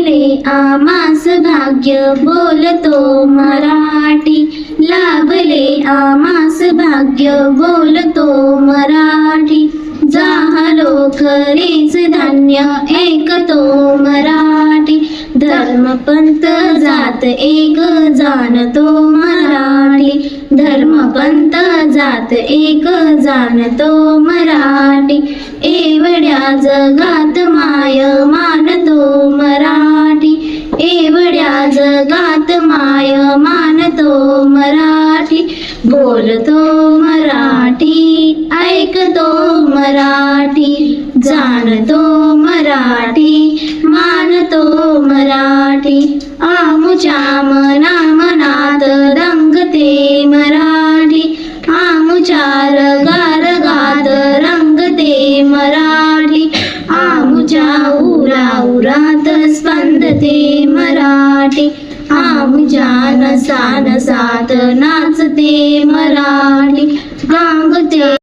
लाभले आमास भाग्य बोलतो मराठी, लाभले आमास भाग्य बोलतो मराठी. जाहलो खरेच धान्य ऐकतो मराठी, धर्म पंथ जात एक जाणतो मराठी, धर्म पंथ जात एक जाणतो मराठी. एवढ्या जगात माय मानतो मराठी, एवढ्या जगात माय मानतो मराठी. बोलतो मराठी, ऐकतो मराठी, जाणतो मराठी, मानतो मराठी. आमुच्या मनामनात रंगते मराठी, आमुच्या रगारगात रंगते मराठी. आमुच्या उराउरात स्पंदते मराठी, आमुच्या नसा नसात नाचते